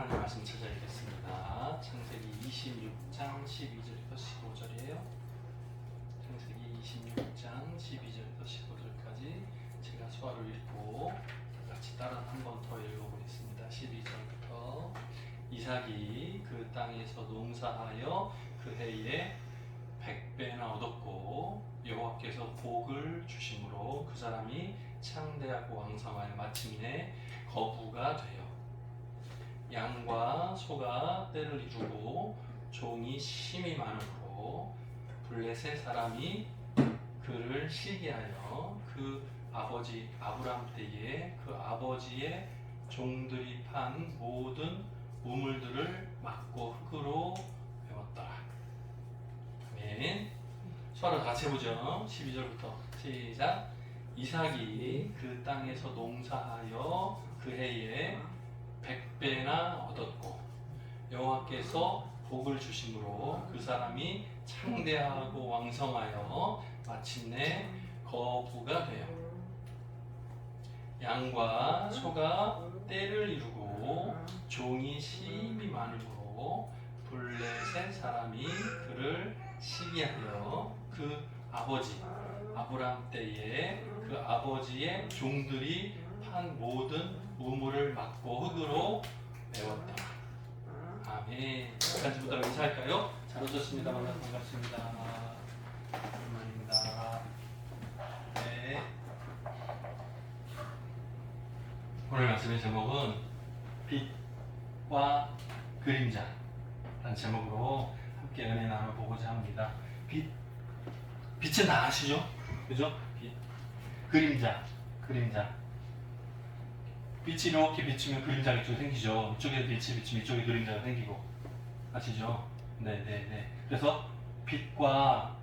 하나님 말씀 찾아야겠습니다. 창세기 26장 12절부터 15절이에요. 창세기 26장 12절부터 15절까지 제가 수화를 읽고 같이 따라 한 번 더 읽어보겠습니다. 12절부터 이삭이 그 땅에서 농사하여 그 해에 100배나 얻었고 여호와께서 복을 주심으로 그 사람이 창대하고 왕성하여 마침내 거부가 되어 양과 소가 때를 이루고 종이 심이 많으므로 블레셋 사람이 그를 시기하여 그 아버지 아브람 때에 그 아버지의 종들이 판 모든 우물들을 막고 흙으로 메웠더라. 아멘. 수화를 같이 해보죠. 12절부터 시작. 이삭이 그 땅에서 농사하여 그 해에 100배나 얻었고 여호와께서 복을 주심으로 그 사람이 창대하고 왕성하여 마침내 거부가 되어 양과 소가 떼를 이루고 종이 심이 많으므로 블레셋 사람이 그를 시기하여 그 아버지 아브람 때에 그 아버지의 종들이 판 모든 우물을 막고 흙으로 메웠다. 아멘. 여기까지부터 인사할까요? 잘 오셨습니다. 반갑습니다. 오랜만입니다. 네. 오늘 말씀의 제목은 빛과 그림자라는 제목으로 함께 은혜 나눠보고자 합니다. 빛은 다 아시죠? 그죠? 빛. 그림자. 빛이 이렇게 비치면 그림자가 이쪽에 생기죠. 이쪽에 빛이 비치면 이쪽에 그림자가 생기고. 아시죠? 네네네. 그래서 빛과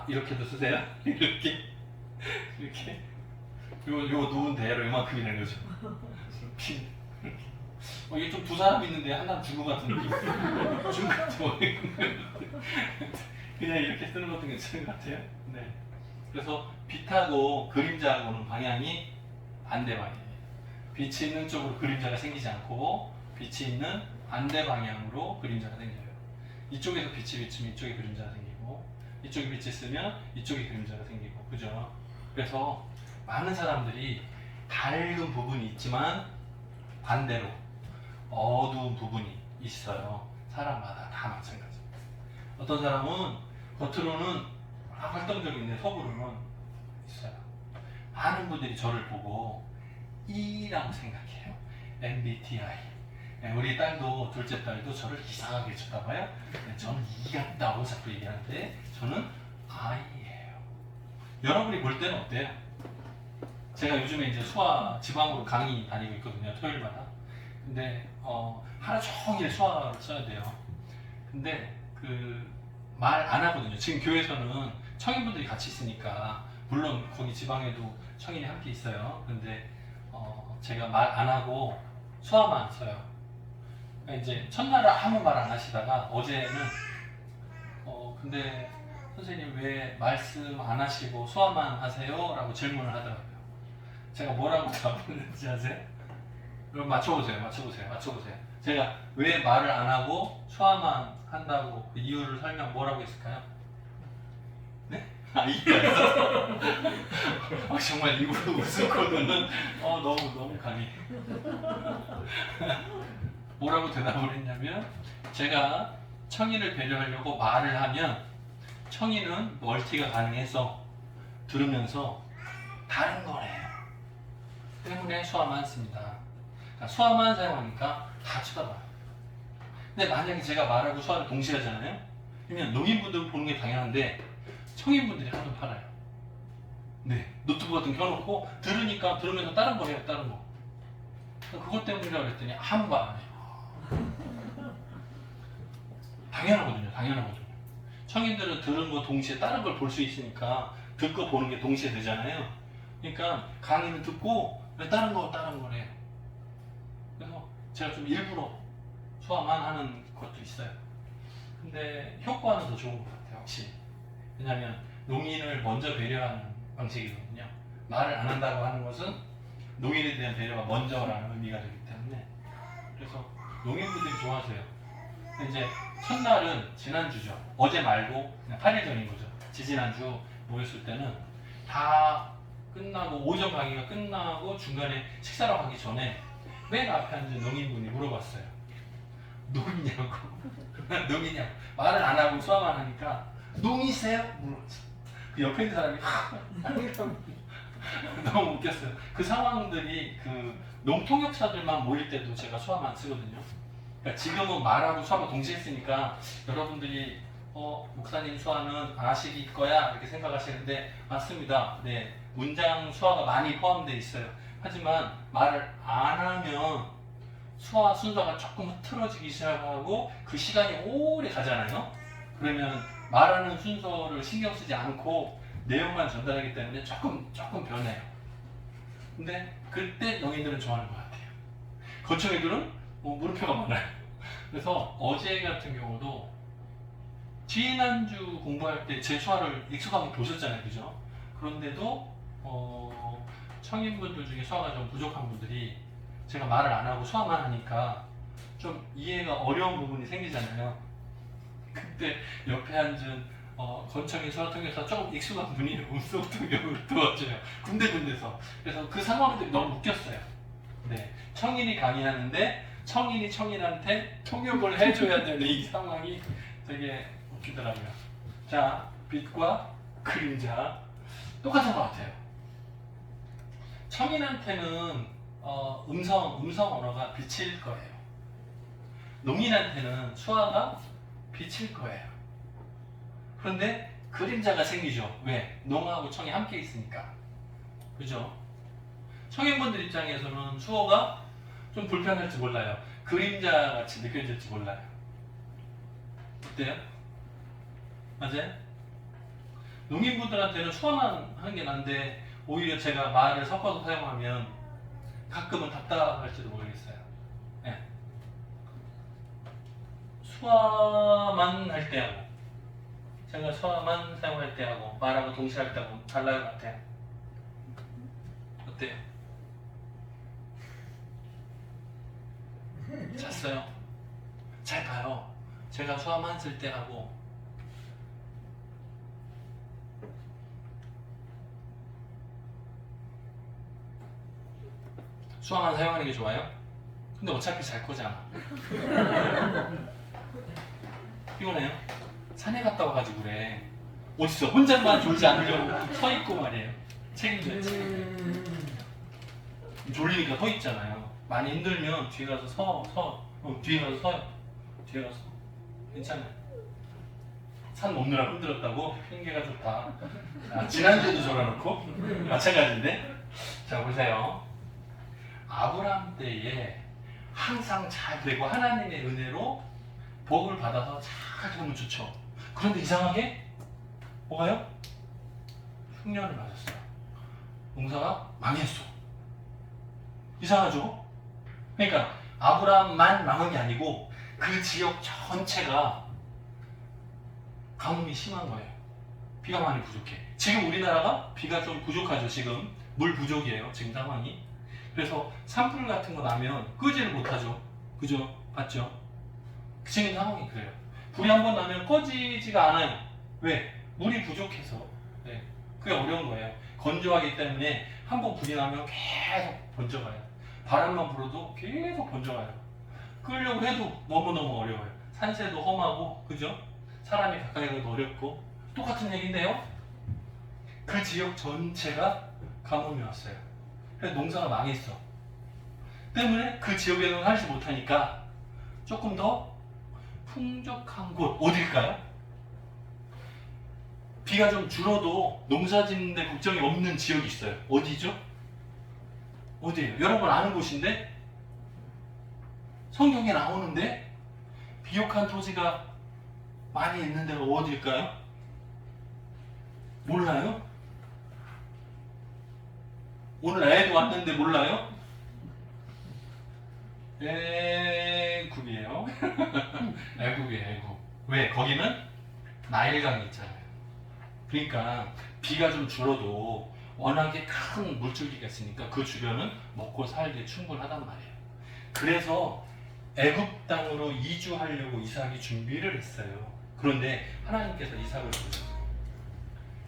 이렇게도 쓰세요? 이렇게 요 누운 대로 이만큼이라는 거죠. 빛. 이게 좀 두 사람 있는데 하나 죽은 것 같은 느낌. 죽은 것 같은 그냥 이렇게 쓰는 것도 괜찮은 것 같아요. 네. 그래서 빛하고 그림자하고는 방향이 반대 방향이에요. 빛이 있는 쪽으로 그림자가 생기지 않고 빛이 있는 반대 방향으로 그림자가 생겨요. 이쪽에서 빛이 비치면 이쪽에 그림자가 생기고 이쪽에 빛이 있으면 이쪽에 그림자가 생기고 그죠? 그래서 많은 사람들이 밝은 부분이 있지만 반대로 어두운 부분이 있어요. 사람마다 다 마찬가지입니다. 어떤 사람은 겉으로는 활동적인데 속으로는 있어요. 많은 분들이 저를 보고 E라고 생각해요. MBTI. 우리 딸도 둘째 딸도 저를 이상하게 쳐다봐요. 저는 E 같다고 자꾸 얘기하는데 저는 I예요. 여러분이 볼 때는 어때요? 제가 요즘에 이제 수화 지방으로 강의 다니고 있거든요. 토요일마다. 근데 하루 종일 수화를 써야 돼요. 근데 말 안 하거든요. 지금 교회에서는 청인분들이 같이 있으니까 물론 거기 지방에도 청인이 함께 있어요. 근데 제가 말 안 하고 수화만 써요. 그러니까 이제 첫날은 아무 말 안 하시다가 어제는 근데 선생님 왜 말씀 안 하시고 수화만 하세요? 라고 질문을 하더라고요. 제가 뭐라고 답했는지 아세요? 그럼 맞춰보세요. 제가 왜 말을 안 하고 수화만 한다고 그 이유를 뭐라고 했을까요? 네? 이해가 있었어. 정말 일부러 웃을 거는 너무 강해. 뭐라고 대답을 했냐면 제가 청인을 배려하려고 말을 하면 청인은 멀티가 가능해서 들으면서 다른 거래요. 때문에 수화만 씁니다. 그러니까 수화만 사용하니까 다 쳐다봐요. 근데 만약에 제가 말하고 수화를 동시에 하잖아요? 그러면 농인분들은 보는 게 당연한데 청인분들이 한눈 팔아요. 네, 노트북 같은 거 켜놓고 들으면서 다른 거 해요. 다른 거. 그것 때문이라고 했더니 아무 말 안 해요. 당연하거든요. 청인들은 들은 거 동시에 다른 걸 볼 수 있으니까 듣고 보는 게 동시에 되잖아요. 그러니까 강의는 듣고 다른 거래요. 그래서 제가 좀 일부러 수화만 하는 것도 있어요. 근데 효과는 더 좋은 것 같아요. 확실히. 왜냐하면 농인을 먼저 배려하는 방식이거든요. 말을 안 한다고 하는 것은 농인에 대한 배려가 먼저라는 의미가 되기 때문에 그래서 농민분들이 좋아하세요. 이제 첫날은 지난주죠. 어제 말고 그냥 8일 전인 거죠. 지지난주 모였을 때는 다 끝나고 오전 강의가 끝나고 중간에 식사를 하기 전에 맨 앞에 앉은 농인분이 물어봤어요. 농이냐고. 농이냐고. 말을 안 하고 수화만 하니까 농이세요? 물어봤어. 그 옆에 있는 사람이 너무 웃겼어요. 그 상황들이 그 농통역사들만 모일 때도 제가 수화만 쓰거든요. 그러니까 지금은 말하고 수화가 동시에 쓰니까 여러분들이 목사님 수화는 아실 거야 이렇게 생각하시는데 맞습니다. 네, 문장 수화가 많이 포함되어 있어요. 하지만 말을 안 하면 수화 순서가 조금 흐트러지기 시작하고 그 시간이 오래 가잖아요. 그러면 말하는 순서를 신경 쓰지 않고 내용만 전달하기 때문에 조금 변해요. 근데 그때 농인들은 좋아하는 것 같아요. 거청이들은 물음표가 많아요. 그래서 어제 같은 경우도 지난주 공부할 때 제 수화를 익숙하게 보셨잖아요, 그죠? 그런데도 청인분들 중에 수화가 좀 부족한 분들이 제가 말을 안 하고 수화만 하니까 좀 이해가 어려운 부분이 생기잖아요. 그때 옆에 앉은 권청이 수화 통해서 조금 익숙한 분이 음성통역을 도와줘요. 군데군데서. 그래서 그 상황들이 너무 웃겼어요. 네, 청인이 강의하는데 청인이 청인한테 통역을 해줘야 되는 이 상황이 되게 웃기더라고요. 자, 빛과 그림자 똑같은 것 같아요. 청인한테는 음성 언어가 빛일 거예요. 농인한테는 수화가 빛일 거예요. 그런데 그림자가 생기죠. 왜? 농하고 청이 함께 있으니까. 그죠? 청인분들 입장에서는 수어가 좀 불편할지 몰라요. 그림자 같이 느껴질지 몰라요. 어때요? 맞아요? 농민분들한테는 수어만 하는 게 난데 오히려 제가 말을 섞어서 사용하면 가끔은 답답할지도 모르겠어요. 네. 수어만 할 때하고 제가 수어만 사용할 때하고 말하고 동시에 할 때하고 달라요, 같아요? 어때요? 잤어요? 잘 봐요. 제가 수화만 쓸 때하고 수화만 사용하는 게 좋아요? 근데 어차피 잘 거잖아. 피곤해요? 산에 갔다 와가지고 그래. 어디서 혼자만 졸지 않으려고 서 있고 말이에요. 책임져야지. 졸리니까 서 있잖아요. 많이 힘들면 뒤에 가서 뒤에 가서 서요. 뒤에 가서 괜찮아요. 산 넘느라 힘들었다고 핑계가 좋다. 지난주에도 졸아놓고 마찬가지인데. 자, 보세요. 아브람 때에 항상 잘 되고 하나님의 은혜로 복을 받아서 잘 되면 좋죠. 그런데 이상하게 뭐가요? 흉년을 맞았어요. 농사가 망했어. 이상하죠? 그러니까 아브람만 망한 게 아니고 그 지역 전체가 가뭄이 심한 거예요. 비가 많이 부족해. 지금 우리나라가 비가 좀 부족하죠. 지금 물 부족이에요. 지금 상황이. 그래서 산불 같은 거 나면 끄지를 못하죠. 그죠? 봤죠? 지금 상황이 그래요. 불이 한 번 나면 꺼지지가 않아요. 왜? 물이 부족해서. 네. 그게 어려운 거예요. 건조하기 때문에 한 번 불이 나면 계속 번져가요. 바람만 불어도 계속 번져가요. 끄려고 해도 너무너무 어려워요. 산세도 험하고, 그죠? 사람이 가까이 가도 어렵고. 똑같은 얘기인데요. 그 지역 전체가 가뭄이 왔어요. 그래서 농사가 망했어. 때문에 그 지역에는 살지 못하니까 조금 더 풍족한 곳, 어딜까요? 비가 좀 줄어도 농사 짓는데 걱정이 없는 지역이 있어요. 어디죠? 어디예요? 여러분 아는 곳인데? 성경에 나오는데? 비옥한 토지가 많이 있는 데가 어디일까요? 몰라요? 오늘 애도 왔는데 몰라요? 애국이에요. 애국이에요, 애국. 왜? 거기는 나일강이 있잖아요. 그러니까 비가 좀 줄어도 워낙에 큰 물줄기가 있으니까 그 주변은 먹고 살기에 충분하단 말이에요. 그래서 애굽 땅으로 이주하려고 이삭이 준비를 했어요. 그런데 하나님께서 이삭을 부르셨어요.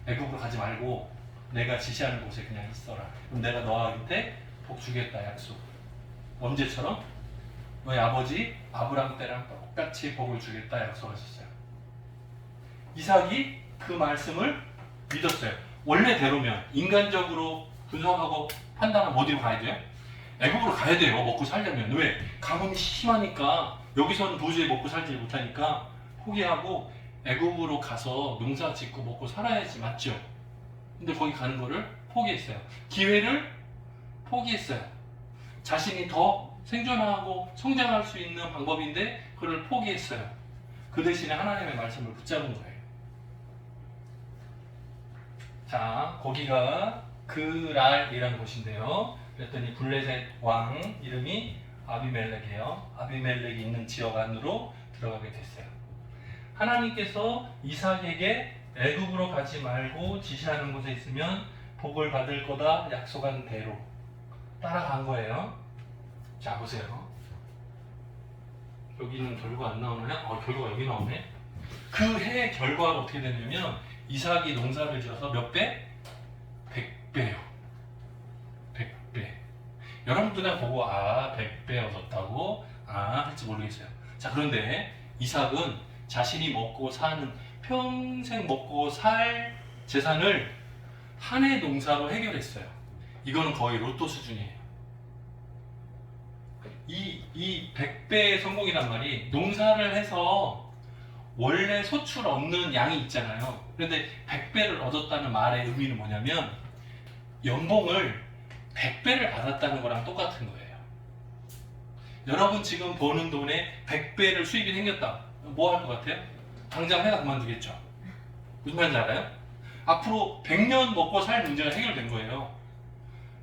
애굽으로 가지 말고 내가 지시하는 곳에 그냥 있어라. 그럼 내가 너한테 복 주겠다 약속. 언제처럼? 너희 아버지 아브라함 때랑 똑같이 복을 주겠다 약속하셨어요. 이삭이 그 말씀을 믿었어요. 원래대로면 인간적으로 분석하고 판단하면 어디로 가야 돼요? 애굽으로 가야 돼요. 먹고 살려면. 왜? 가뭄이 심하니까 여기서는 도저히 먹고 살지 못하니까 포기하고 애굽으로 가서 농사 짓고 먹고 살아야지. 맞죠? 근데 거기 가는 거를 포기했어요. 기회를 포기했어요. 자신이 더 생존하고 성장할 수 있는 방법인데 그걸 포기했어요. 그 대신에 하나님의 말씀을 붙잡은 거예요. 자, 거기가 그랄이라는 곳인데요. 그랬더니 블레셋 왕 이름이 아비멜렉이에요. 아비멜렉이 있는 지역 안으로 들어가게 됐어요. 하나님께서 이삭에게 애굽으로 가지 말고 지시하는 곳에 있으면 복을 받을 거다 약속한 대로 따라간 거예요. 자, 보세요. 여기는 결과 안 나오나요? 결과가 여기 나오네. 그 해의 결과가 어떻게 됐냐면 이삭이 농사를 지어서 몇 배? 100배요. 100배. 여러분도 그냥 보고 100배 얻었다고 할지 모르겠어요. 자, 그런데 이삭은 자신이 먹고 사는 평생 먹고 살 재산을 한 해 농사로 해결했어요. 이거는 거의 로또 수준이에요. 이 100배의 성공이란 말이 농사를 해서 원래 소출 얻는 양이 있잖아요. 그런데 100배를 얻었다는 말의 의미는 뭐냐면 연봉을 100배를 받았다는 거랑 똑같은 거예요. 여러분 지금 버는 돈에 100배를 수입이 생겼다. 뭐 할 것 같아요? 당장 회사 그만두겠죠. 무슨 말인지 알아요? 앞으로 100년 먹고 살 문제가 해결된 거예요.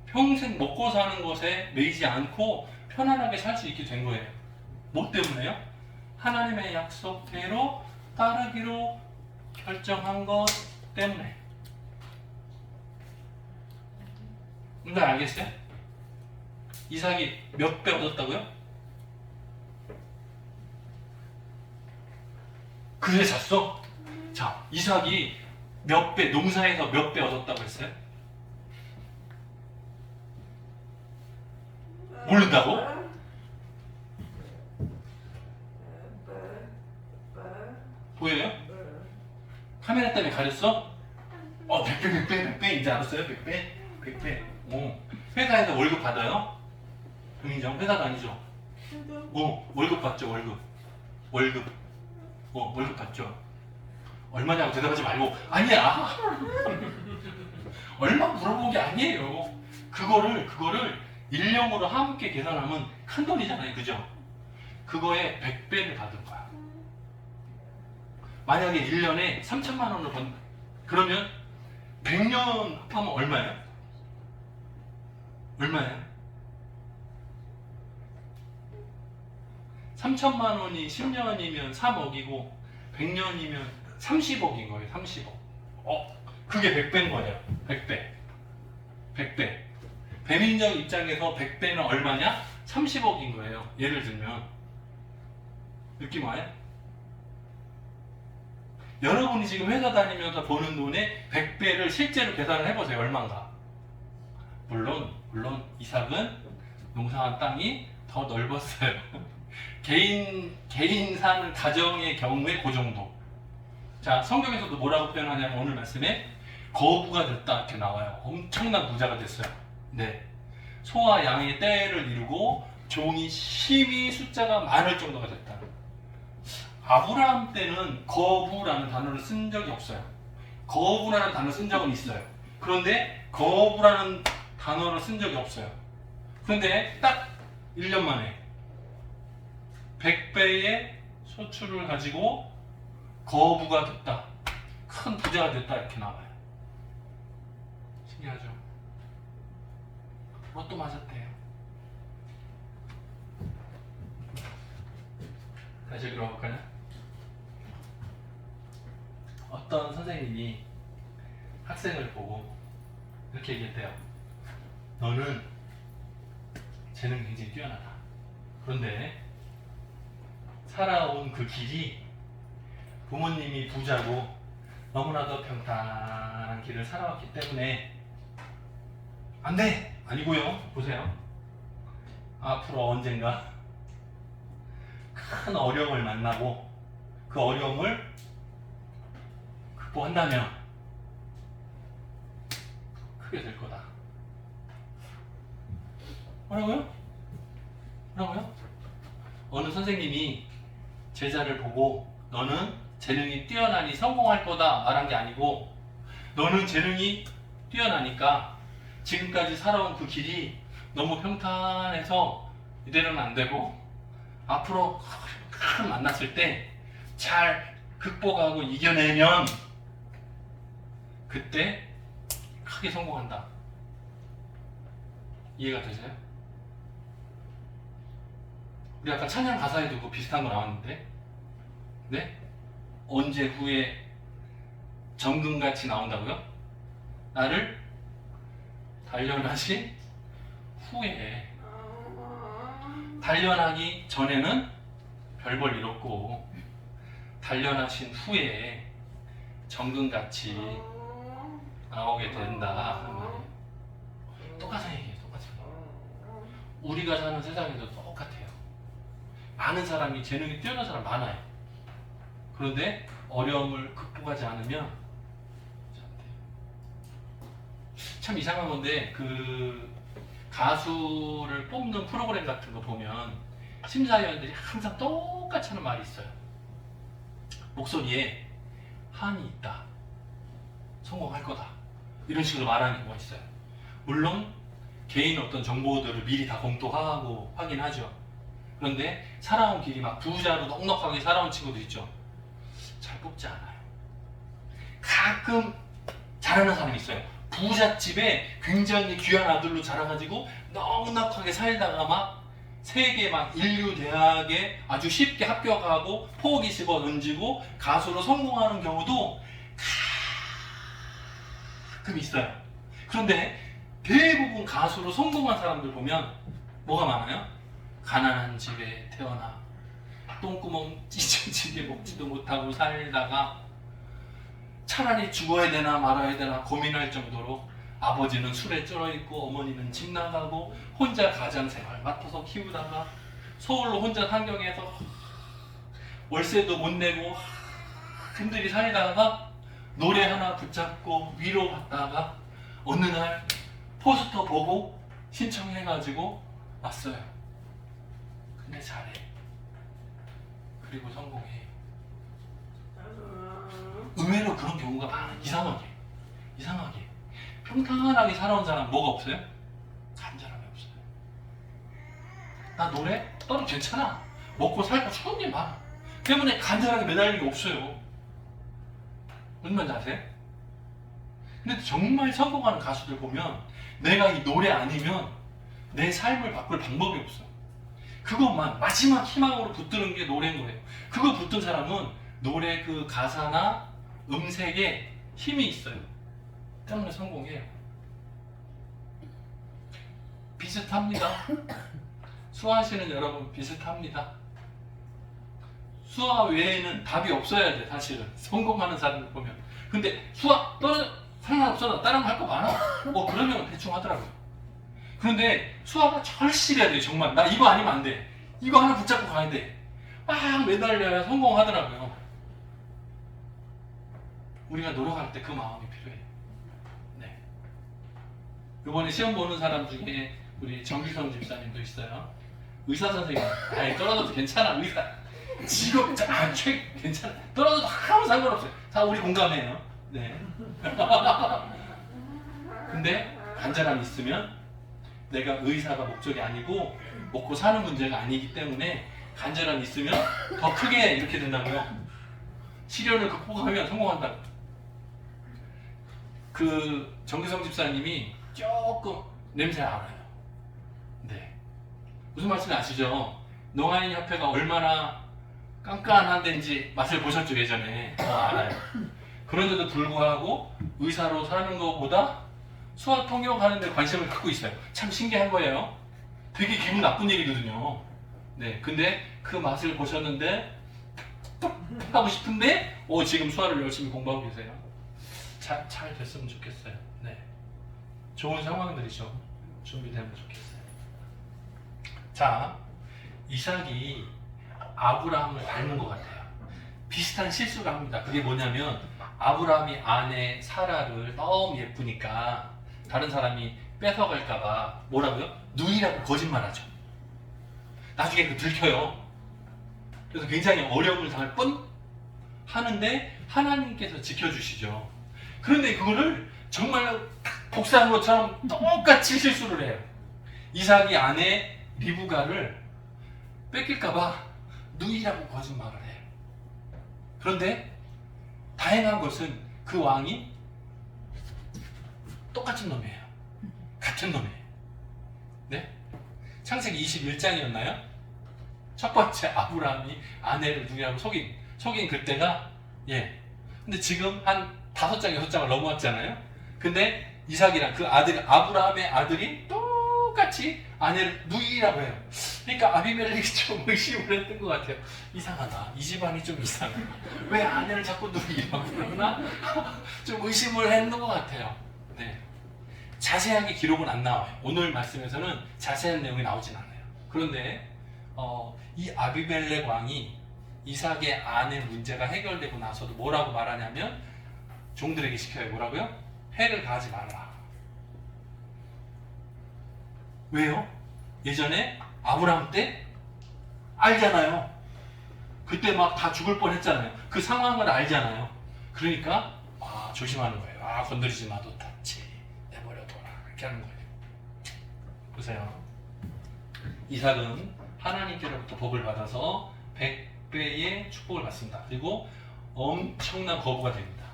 평생 먹고 사는 것에 매이지 않고 편안하게 살 수 있게 된 거예요. 뭐 때문에요? 하나님의 약속대로 따르기로 결정한 것 때문에. 뭔지 알겠어요? 이삭이 몇 배 얻었다고요? 그래 잤어? 자, 이삭이 몇 배, 농사에서 몇 배 얻었다고 했어요? 모른다고? 보여요? 카메라 때문에 가렸어? 100배 이제 알았어요? 100배. 회사에서 월급 받아요? 금인정? 회사 다니죠? 월급 받죠, 월급 받죠. 얼마냐고 대답하지 말고, 아니야! 얼마 물어본 게 아니에요. 그거를 일령으로 함께 계산하면 큰 돈이잖아요, 그죠? 그거에 100배를 받은 거야. 만약에 1년에 3천만 원을 번, 그러면 100년 합하면 얼마예요? 3천만 원이 10년이면 3억이고 100년이면 30억인 거예요. 30억. 그게 100배인 거예요. 100배. 배민정 입장에서 100배는 얼마냐? 30억인 거예요. 예를 들면. 느낌 와요? 여러분이 지금 회사 다니면서 버는 돈의 100배를 실제로 계산을 해보세요. 얼마인가? 물론 이삭은 농사한 땅이 더 넓었어요. 개인 사는 가정의 경우에 그 정도. 자, 성경에서도 뭐라고 표현하냐면 오늘 말씀에 거부가 됐다 이렇게 나와요. 엄청난 부자가 됐어요. 네. 소와 양의 떼를 이루고 종이 심히 숫자가 많을 정도가 됐다. 아브라함 때는 거부라는 단어를 쓴 적이 없어요. 거부라는 단어를 쓴 적은 있어요. 그런데 거부라는 단어를 쓴 적이 없어요. 그런데 딱 1년 만에 100배의 소출을 가지고 거부가 됐다. 큰 부자가 됐다 이렇게 나와요. 신기하죠? 로또 맞았대요. 다시 여기로 가볼까요? 어떤 선생님이 학생을 보고 이렇게 얘기했대요. 너는 재능 굉장히 뛰어나다. 그런데 살아온 그 길이 부모님이 부자고 너무나도 평탄한 길을 살아왔기 때문에 안 돼! 아니고요. 보세요. 앞으로 언젠가 큰 어려움을 만나고 그 어려움을 극복한다면 크게 될 거다. 뭐라고요? 뭐라고요? 어느 선생님이 제자를 보고 너는 재능이 뛰어나니 성공할 거다 말한 게 아니고 너는 재능이 뛰어나니까 지금까지 살아온 그 길이 너무 평탄해서 이대로는 안 되고 앞으로 큰 만났을 때 잘 극복하고 이겨내면 그때 크게 성공한다. 이해가 되세요? 우리 아까 찬양 가사에도 그 비슷한 거 나왔는데, 네? 언제 후에 정금같이 나온다고요? 나를 단련하신 후에. 단련하기 전에는 별 볼 일 없고 단련하신 후에 정금같이 나오게 된다. 똑같은 얘기예요. 똑같은 얘기. 우리가 사는 세상에도 똑같아요. 많은 사람이 재능이 뛰어난 사람 많아요. 그런데 어려움을 극복하지 않으면 참 이상한 건데 그 가수를 뽑는 프로그램 같은 거 보면 심사위원들이 항상 똑같이 하는 말이 있어요. 목소리에 한이 있다. 성공할 거다. 이런 식으로 말하는 경우가 있어요. 물론 개인 어떤 정보들을 미리 다 검토하고 확인하죠. 그런데 살아온 길이 막 부자로 넉넉하게 살아온 친구들 있죠. 잘 뽑지 않아요. 가끔 잘하는 사람이 있어요. 부잣집에 굉장히 귀한 아들로 자라가지고 넉넉하게 살다가 막 세계 막 인류 대학에 아주 쉽게 합격하고 포기 집어 던지고 가수로 성공하는 경우도 가끔 있어요. 그런데 대부분 가수로 성공한 사람들 보면 뭐가 많아요? 가난한 집에 태어나 똥구멍 찢어지게 먹지도 못하고 살다가 차라리 죽어야 되나 말아야 되나 고민할 정도로 아버지는 술에 쩔어있고 어머니는 집 나가고 혼자 가장생활 맡아서 키우다가 서울로 혼자 환경에서 월세도 못 내고 힘들이 살다가 노래 하나 붙잡고 위로받다가 어느 날 포스터 보고 신청해가지고 왔어요. 근데 잘해. 그리고 성공해. 의외로 그런 경우가 많아. 이상하게 평탄하게 살아온 사람 뭐가 없어요? 간절함이 없어요. 나 노래? 너는 괜찮아. 먹고 살고 좋은 일 많아. 때문에 간절하게 매달리는 게 없어요. 무슨 말인지 아세요? 근데 정말 성공하는 가수들 보면 내가 이 노래 아니면 내 삶을 바꿀 방법이 없어. 그것만 마지막 희망으로 붙드는 게 노래인 거예요. 그거 붙든 사람은 노래 그 가사나 음색에 힘이 있어요. 때문에 성공해요. 비슷합니다. 수아하시는 여러분 비슷합니다. 수아 외에는 답이 없어야 돼. 사실은 성공하는 사람들 보면. 근데 수아 떨어져 상관없어. 다른 거 할 거 많아. 그러면 대충 하더라고요. 그런데 수아가 절실해야 돼. 정말 나 이거 아니면 안 돼. 이거 하나 붙잡고 가야 돼. 막 매달려야 성공하더라고요. 우리가 노력할 때 그 마음이 필요해요. 네. 이번에 시험 보는 사람 중에 우리 정기성 집사님도 있어요. 의사 선생님. 아이 떨어져도 괜찮아. 의사. 직업 괜찮아. 떨어져도 아무 상관없어요. 다 우리 공감해요. 네. 근데 간절함이 있으면 내가 의사가 목적이 아니고 먹고 사는 문제가 아니기 때문에 간절함이 있으면 더 크게 이렇게 된다고요. 시련을 극복하면 성공한다고. 그 정기성 집사님이 조금 냄새 알아요. 네. 무슨 말씀인지 아시죠? 농아인 협회가 얼마나 깐깐한 데인지 맛을 보셨죠, 예전에. 알아요. 그런데도 불구하고 의사로 사는 것보다 수학 통역하는 데 관심을 갖고 있어요. 참 신기한 거예요. 되게 기분 나쁜 일이거든요. 네, 근데 그 맛을 보셨는데 하고 싶은데 지금 수화를 열심히 공부하고 계세요. 잘 됐으면 좋겠어요. 네, 좋은 상황들이죠. 준비되면 좋겠어요. 자, 이삭이 아브라함을 닮은 것 같아요. 비슷한 실수를 합니다. 그게 뭐냐면 아브라함이 아내 사라를 너무 예쁘니까 다른 사람이 뺏어갈까봐 뭐라고요? 누이라고 거짓말하죠. 나중에 그 들켜요. 그래서 굉장히 어려움을 당할 뻔 하는데 하나님께서 지켜주시죠. 그런데 그거를 정말 복사한 것처럼 똑같이 실수를 해요. 이삭이 아내 리브가를 뺏길까봐 누이라고 거짓말을 해요. 그런데 다행한 것은 그 왕이 똑같은 놈이에요. 같은 놈이에요. 네? 창세기 21장이었나요? 첫 번째 아브라함이 아내를 누이라고 속인 그때가 근데 지금 한 5장, 6장을 넘어왔잖아요. 근데 이삭이랑 그 아들 아브라함의 아들이 똑같이 아내를 누이라고 해요. 그러니까 아비멜렉이 좀 의심을 했던 것 같아요. 이상하다. 이 집안이 좀 이상해. 왜 아내를 자꾸 누이라고 그러나? 좀 의심을 했는 것 같아요. 네. 자세하게 기록은 안 나와요. 오늘 말씀에서는 자세한 내용이 나오진 않아요. 그런데 이 아비멜렉 왕이 이삭의 아내 문제가 해결되고 나서도 뭐라고 말하냐면 종들에게 시켜요. 뭐라고요? 해를 가하지 말라. 왜요? 예전에 아브라함 때 알잖아요. 그때 막 다 죽을 뻔했잖아요. 그 상황을 알잖아요. 그러니까 조심하는 거예요. 건드리지 마도 닿지. 내버려둬라. 이렇게 하는 거예요. 보세요. 이삭은 하나님께로부터 복을 받아서 100배의 축복을 받습니다. 그리고 엄청난 거부가 됩니다.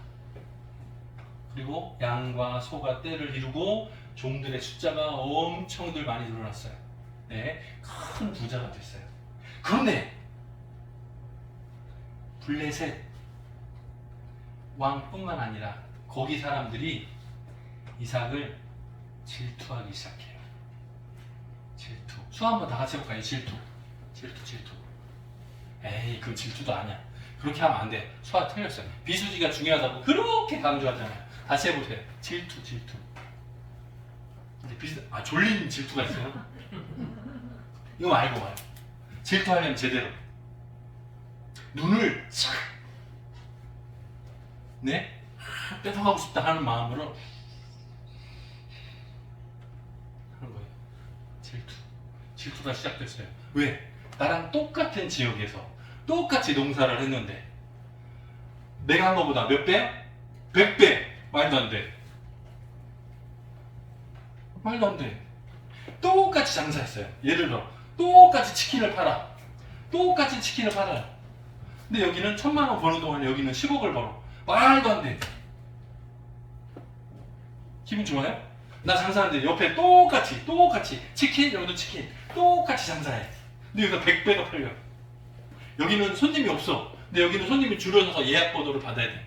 그리고 양과 소가 떼를 이루고 종들의 숫자가 엄청들 많이 늘어났어요. 네, 큰 부자가 됐어요. 그런데 블레셋 왕뿐만 아니라 거기 사람들이 이삭을 질투하기 시작해요. 질투. 수 한번 다 같이 해볼까요? 질투. 에이, 그 질투도 아니야. 그렇게 하면 안 돼. 수화 틀렸어요. 비수지가 중요하다고 그렇게 강조하잖아요. 다시 해보세요. 질투. 근데 졸린 질투가 있어요. 이거 말고 봐요. 질투하려면 제대로 눈을 싹 뺏어가고 싶다 하는 마음으로 하는 거예요. 질투가 시작됐어요. 왜? 나랑 똑같은 지역에서 똑같이 농사를 했는데 내가 한 거보다 몇 배? 100배! 말도 안 돼. 똑같이 장사했어요. 예를 들어 똑같이 치킨을 팔아. 똑같이 치킨을 팔아요. 근데 여기는 1000만 원 버는 동안 여기는 10억을 벌어. 말도 안 돼. 기분 좋아요? 나 장사하는데 옆에 똑같이 치킨, 여기도 치킨 똑같이 장사해. 근데 여기서 100배가 팔려. 여기는 손님이 없어. 근데 여기는 손님이 줄여서서 예약 번호를 받아야 돼.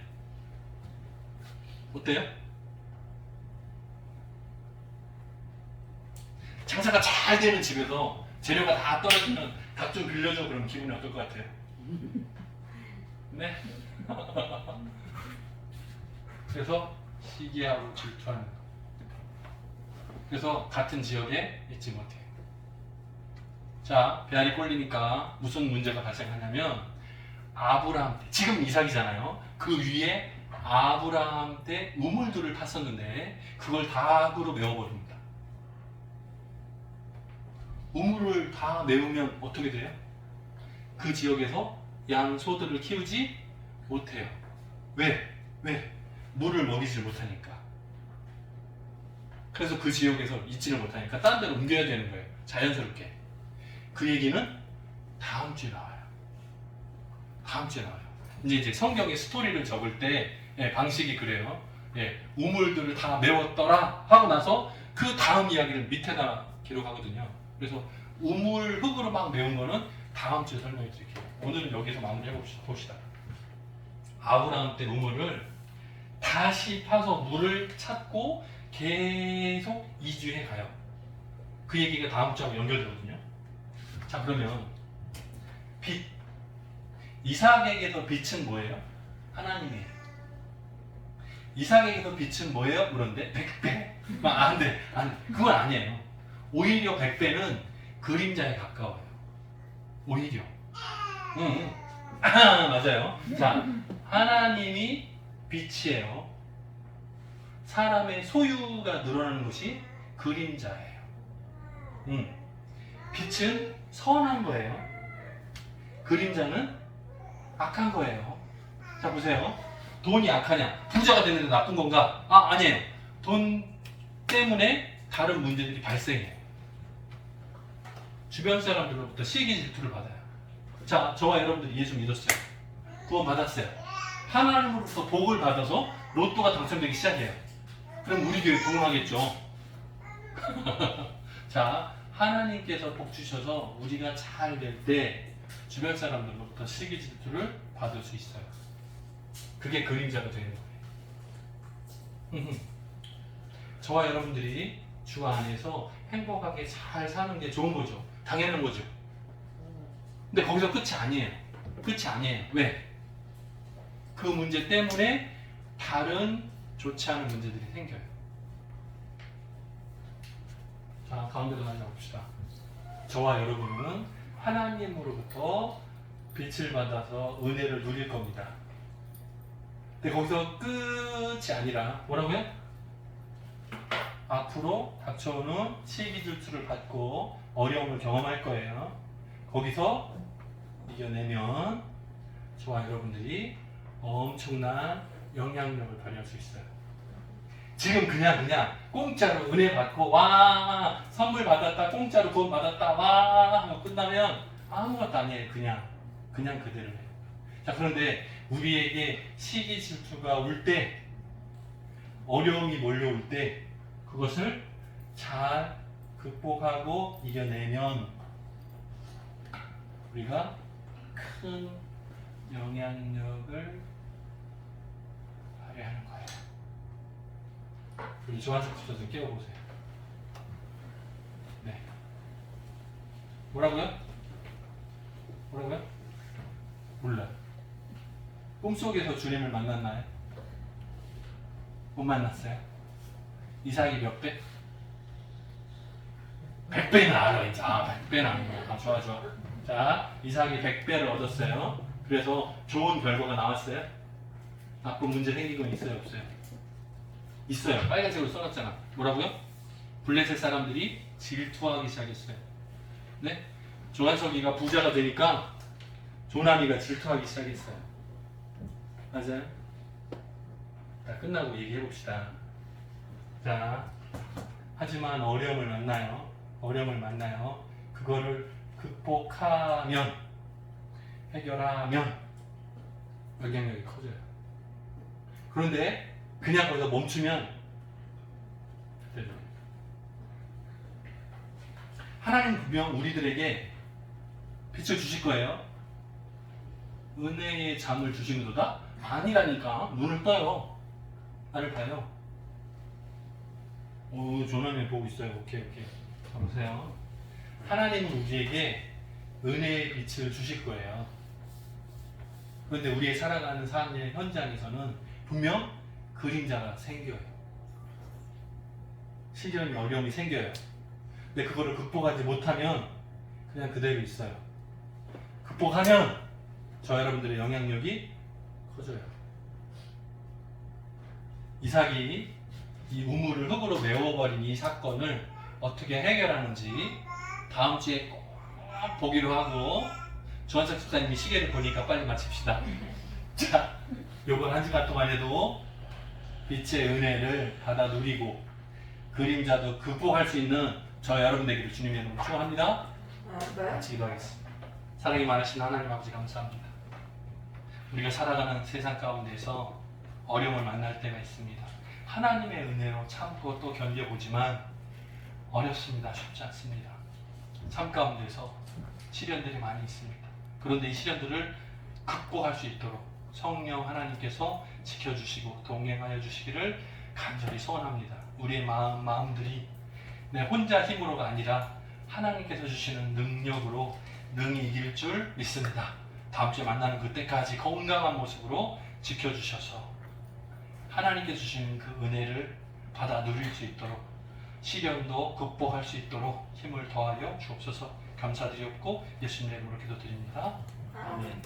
어때요? 장사가 잘 되는 집에서 재료가 다 떨어지면 닭 좀 빌려줘. 그러면 기분이 어떨 것 같아요? 네? 그래서 시기하고 질투하는 거. 그래서 같은 지역에 있지 못해요. 자, 배알이 꼴리니까 무슨 문제가 발생하냐면 아브라함 때, 지금 이삭이잖아요. 그 위에 아브라함 때 우물들을 팠었는데 그걸 닭으로 메워버립니다. 우물을 다 메우면 어떻게 돼요? 그 지역에서 양, 소들을 키우지 못해요. 왜? 물을 먹이질 못하니까. 그래서 그 지역에서 있지를 못하니까 다른 데로 옮겨야 되는 거예요. 자연스럽게. 그 얘기는 다음 주에 나와요. 이제 성경의 스토리를 적을 때 방식이 그래요. 우물들을 다 메웠더라 하고 나서 그 다음 이야기를 밑에다 기록하거든요. 그래서 우물 흙으로 막 메운 거는 다음 주에 설명해 드릴게요. 오늘은 여기서 마무리해 봅시다. 아브라함 때 우물을 다시 파서 물을 찾고 계속 이주해 가요. 그 얘기가 다음 주하고 연결되거든요. 자, 그러면 빛. 이삭에게서 빛은 뭐예요? 하나님이에요. 이삭에게서 빛은 뭐예요? 그런데 100배. 안 돼. 그건 아니에요. 오히려 100배는 그림자에 가까워요. 오히려. 응. 맞아요. 자, 하나님이 빛이에요. 사람의 소유가 늘어나는 것이 그림자예요. 빛은 선한 거예요. 그림자는 악한 거예요. 자, 보세요. 돈이 악하냐? 부자가 되는데 나쁜 건가? 아니에요. 돈 때문에 다른 문제들이 발생해요. 주변 사람들로부터 시기 질투를 받아요. 자, 저와 여러분들 예수 믿었어요. 구원 받았어요. 하나님으로부터 복을 받아서 로또가 당첨되기 시작해요. 그럼 우리 교회 부흥하겠죠. 자, 하나님께서 복 주셔서 우리가 잘 될 때 주변 사람들로부터 시기 질투를 받을 수 있어요. 그게 그림자가 되는 거예요. 저와 여러분들이 주 안에서 행복하게 잘 사는 게 좋은 거죠. 당연한 거죠. 근데 거기서 끝이 아니에요. 끝이 아니에요. 왜? 그 문제 때문에 다른 좋지 않은 문제들이 생겨요. 자, 가운데로 가봅시다. 저와 여러분은 하나님으로부터 빛을 받아서 은혜를 누릴 겁니다. 근데 거기서 끝이 아니라 뭐라고요? 앞으로 닥쳐오는 시기 질투를 받고 어려움을 경험할 거예요. 거기서 이겨내면 저와 여러분들이 엄청난 영향력을 발휘할 수 있어요. 지금 그냥 공짜로 은혜 받고 와 선물 받았다, 공짜로 구원 받았다, 와 하고 끝나면 아무것도 아니에요. 그냥 그대로예요. 자, 그런데 우리에게 시기 질투가 올 때, 어려움이 몰려올 때 그것을 잘 극복하고 이겨내면 우리가 큰 영향력을 발휘하는 거예요. 우리 조한석 집사 좀 깨워보세요. 네. 뭐라고요? 몰라요. 꿈속에서 주님을 만났나요? 못 만났어요? 이삭이 몇 배? 100배는 알아 이제. 100배는 아는 거야. 좋아. 자, 이삭이 100배를 얻었어요. 그래서 좋은 결과가 나왔어요? 나쁜 문제 생긴 건 있어요, 없어요? 있어요. 빨간색으로 써놨잖아. 뭐라고요? 블레셋 사람들이 질투하기 시작했어요. 네? 조한석이가 부자가 되니까 조남이가 질투하기 시작했어요. 맞아요? 자, 끝나고 얘기해봅시다. 자, 하지만 어려움을 만나요. 그거를 극복하면, 해결하면 영향력이 커져요. 그런데 그냥 거기서 멈추면 되죠. 하나님 분명 우리들에게 빛을 주실 거예요. 은혜의 잠을 주시는도다? 아니라니까. 눈을 떠요. 나를 봐요. 조남이 보고 있어요. 오케이. 자, 보세요. 하나님은 우리에게 은혜의 빛을 주실 거예요. 그런데 우리의 살아가는 삶의 현장에서는 분명 그림자가 생겨요. 시련이, 어려움이 생겨요. 근데 그거를 극복하지 못하면 그냥 그대로 있어요. 극복하면 저 여러분들의 영향력이 커져요. 이삭이 이 우물을 흙으로 메워버린 이 사건을 어떻게 해결하는지 다음 주에 꼭 보기로 하고, 조한석 집사님이 시계를 보니까 빨리 마칩시다. 자, 요번 한 시간 동안 해도 빛의 은혜를 받아 누리고 그림자도 극복할 수 있는 저 여러분 되기를 주님의 이름으로 축원합니다. 같이 기도하겠습니다. 사랑이 많으신 하나님 아버지 감사합니다. 우리가 살아가는 세상 가운데서 어려움을 만날 때가 있습니다. 하나님의 은혜로 참고 또 견뎌보지만 어렵습니다. 쉽지 않습니다. 삶 가운데서 시련들이 많이 있습니다. 그런데 이 시련들을 극복할 수 있도록 성령 하나님께서 지켜주시고 동행하여 주시기를 간절히 소원합니다. 우리의 마음들이 내 혼자 힘으로가 아니라 하나님께서 주시는 능력으로 능히 이길 줄 믿습니다. 다음 주에 만나는 그때까지 건강한 모습으로 지켜주셔서 하나님께 주신 그 은혜를 받아 누릴 수 있도록 시련도 극복할 수 있도록 힘을 더하여 주옵소서. 감사드렸고 예수님 이름으로 기도드립니다. 아멘.